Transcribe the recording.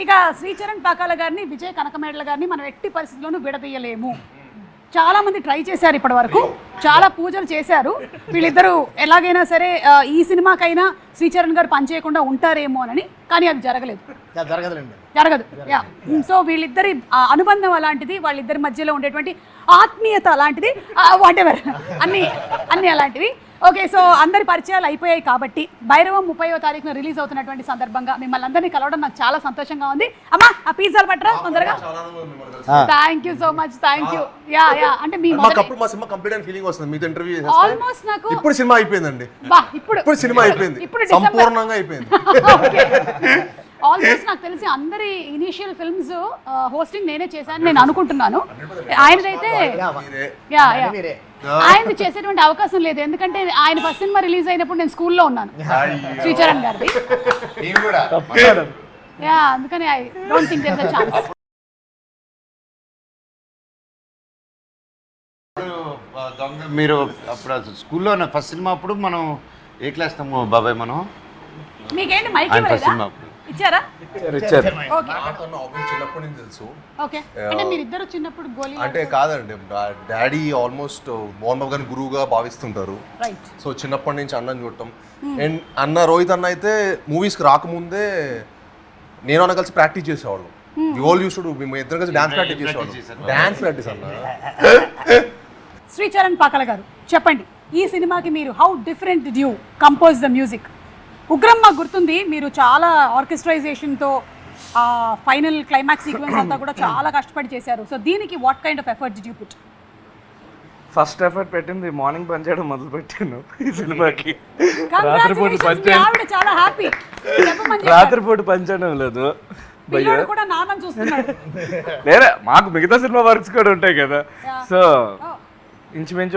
ఇక శ్రీచరణ్ పాకాల గారిని, విజయ్ కనకమేడల గారిని మనం ఎట్టి పరిస్థితుల్లోనూ విడదీయలేము. చాలా మంది ట్రై చేశారు ఇప్పటి వరకు, చాలా పూజలు చేశారు. వీళ్ళిద్దరూ ఎలాగైనా సరే ఈ సినిమాకైనా శ్రీచరణ్ గారు పనిచేయకుండా ఉంటారేమో అని, కానీ అది జరగదు. సో వీళ్ళిద్దరి అనుబంధం అలాంటిది, వాళ్ళిద్దరి మధ్యలో ఉండేటువంటి ఆత్మీయత అలాంటిది, వాటెవర్ అన్ని అలాంటివి. ఓకే, సో అందరి పరిచయాలు అయిపోయాయి కాబట్టి భైరవం 30వ తారీఖున రిలీజ్ అవుతున్నటువంటి సందర్భంగా మిమ్మల్ని అందరినీ కలవడం నాకు చాలా సంతోషంగా ఉంది. అమ్మా ఆ పిజ్జాలు పట్టరా తొందరగా. Thank you so much, thank you. Yeah అంటే మీ మా సినిమా కంప్లీట్ అయిన ఫీలింగ్ వస్తుంది మీతో ఇంటర్వ్యూ చేస్తే. ఆల్మోస్ట్ నాకు ఇప్పుడు సినిమా అయిపోయిందండి. ఇప్పుడు సినిమా అయిపోయింది, సంపూర్ణంగా అయిపోయింది. ఆల్మోస్ట్ నాకు తెలిసి అందరి ఇనిషియల్ ఫిల్మ్స్ హోస్టింగ్ నేనే చేశాను నేను అనుకుంటున్నాను. ఆయనదైతే ఆయన చేసేటువంటి అవకాశం లేదు, ఎందుకంటే ఆయన ఫస్ట్ సినిమా రిలీజ్ అయినప్పుడు నేను స్కూల్లో ఉన్నాను శ్రీచరణ్ గారిది. అందుకని I don't think there is a chance. మీరు అప్పుడు స్కూల్లో ఫస్ట్ సినిమా అప్పుడు మనం ఏ క్లాస్ తాము బాబాయ్? మనం మీకేంటి మైక్ ఇవ్వలేదా? ఇచ్చారా? చిన్నప్పటి నుంచి తెలుసు. ఓకే, అంటే మీరిద్దరు చిన్నప్పుడు గోలీ అంటే కాదండి, డాడీ ఆల్మోస్ట్ మోహన్ బాబు గారిని గురువుగా భావిస్తుంటారు. సో చిన్నప్పటి నుంచి అన్నని చూడటం. అండ్ అన్న రోహిత్ అన్న అయితే మూవీస్కి రాకముందే నేను అన్న కలిసి ప్రాక్టీస్ చేసేవాళ్ళు. మేము ఇద్దరు కలిసి డాన్స్ ప్రాక్టీస్ చేసేవాళ్ళు. డాన్స్ ప్రాక్టీస్ అన్న. శ్రీచరణ్ పాకాల గారు చెప్పండి, ఈ సినిమాకి మీరు how different did you compose the music? Ugram మాకు గుర్తుంది, మీరు చాలా ఆర్కెస్ట్రైజేషన్తో ఫైనల్ క్లైమాక్స్ సీక్వెన్స్ అంతా కూడా చాలా కష్టపడి చేశారు. సో దీనికి what kind of effort did you put? First effort పెట్టింది మార్నింగ్ పని చేయడం మొదలు పెట్టాను ఈ సినిమాకి. రాత్రిపూట పని చేయడం లేదు, కూడా నాన్న చూస్తున్నాడు. లేదా మాకు మిగతా సినిమా వర్క్స్ కూడా ఉంటాయి కదా. సో ఇంచుమించు